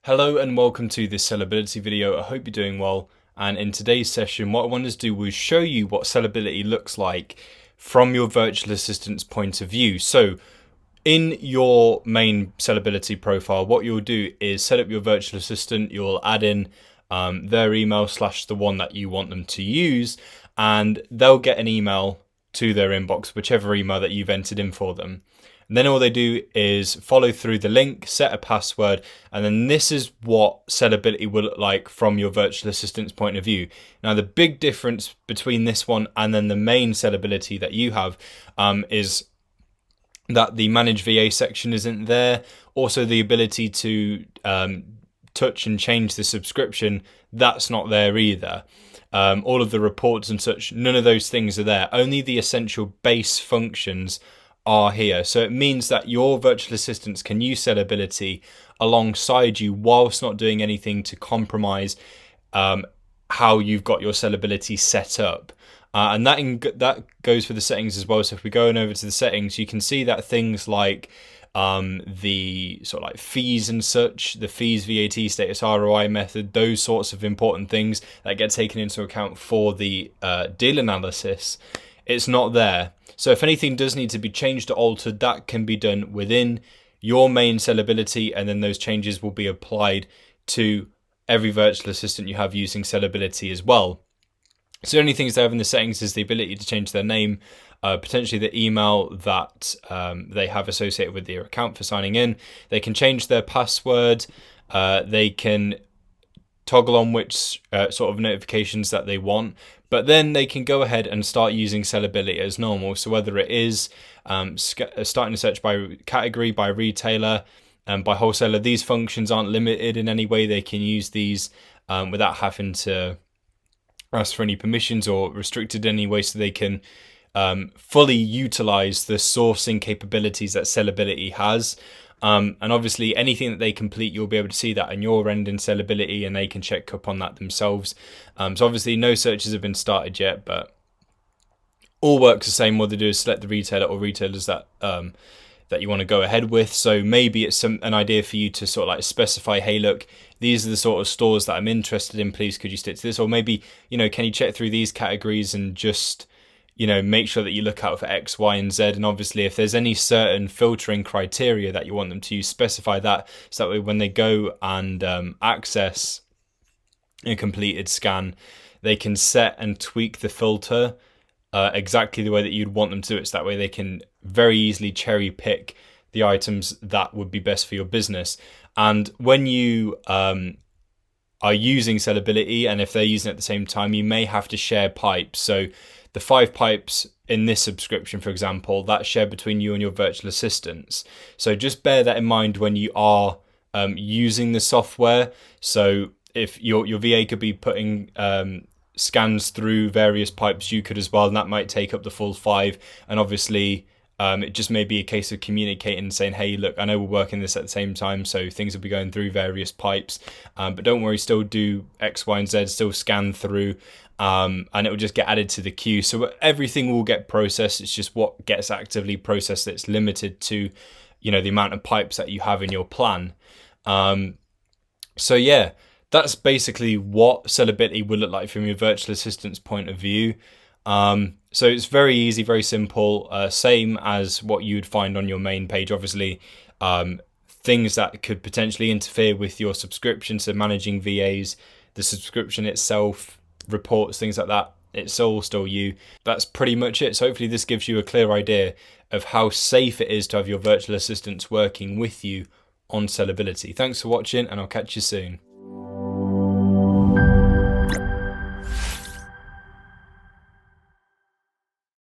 Hello and welcome to this Sellerbility video. I hope you're doing well. And in today's session, what I wanted to do was show you what Sellerbility looks like from your virtual assistant's point of view. So in your main Sellerbility profile, what you'll do is set up your virtual assistant. You'll add in their email / the one that you want them to use, and they'll get an email to their inbox, whichever email that you've entered in for them. And then all they do is follow through the link, set a password, and then this is what Sellerbility will look like from your virtual assistant's point of view. Now, the big difference between this one and then the main Sellerbility that you have is that the Manage VA section isn't there. Also, the ability to touch and change the subscription, that's not there either. All of the reports and such, none of those things are there. Only the essential base functions are here. So it means that your virtual assistants can use Sellerbility alongside you whilst not doing anything to compromise how you've got your Sellerbility set up. And that goes for the settings as well. So if we go over to the settings, you can see that things like the sort of like fees and such, the fees, VAT status, ROI method, those sorts of important things that get taken into account for the deal analysis, it's not there. So if anything does need to be changed or altered, that can be done within your main Sellerbility, and then those changes will be applied to every virtual assistant you have using Sellerbility as well. So the only things they have in the settings is the ability to change their name, potentially the email that they have associated with their account for signing in. They can change their password. They can toggle on which sort of notifications that they want, but then they can go ahead and start using Sellerbility as normal. So whether it is starting to search by category, by retailer, and by wholesaler, these functions aren't limited in any way. They can use these without having to ask for any permissions or restricted in any way, so they can fully utilize the sourcing capabilities that Sellerbility has. And obviously anything that they complete, you'll be able to see that on your end in Sellerbility, and they can check up on that themselves. So obviously no searches have been started yet, but all works the same. What they do is select the retailer or retailers that that you want to go ahead with. So maybe it's an idea for you to sort of like specify, hey, look, these are the sort of stores that I'm interested in. Please, could you stick to this? Or maybe, can you check through these categories and just make sure that you look out for X, Y, and Z. And obviously, if there's any certain filtering criteria that you want them to use, specify that, so that way when they go and access a completed scan, they can set and tweak the filter exactly the way that you'd want them to. It's that way they can very easily cherry pick the items that would be best for your business. And when you are using Sellerbility, and if they're using it at the same time, you may have to share pipes. So the 5 pipes in this subscription, for example, that's shared between you and your virtual assistants. So just bear that in mind when you are using the software. So if your VA could be putting scans through various pipes, you could as well, and that might take up the full 5. And obviously it just may be a case of communicating and saying, hey, look, I know we're working this at the same time, so things will be going through various pipes, but don't worry, still do X, Y, and Z, still scan through, and it will just get added to the queue. So everything will get processed. It's just what gets actively processed that's limited to, the amount of pipes that you have in your plan. So yeah, that's basically what Sellerbility would look like from your virtual assistant's point of view. So it's very easy, very simple, same as what you'd find on your main page. Obviously, things that could potentially interfere with your subscription, so managing VAs, the subscription itself, reports, things like that, it's all still you. That's pretty much it. So hopefully this gives you a clear idea of how safe it is to have your virtual assistants working with you on Sellerbility. Thanks for watching, and I'll catch you soon.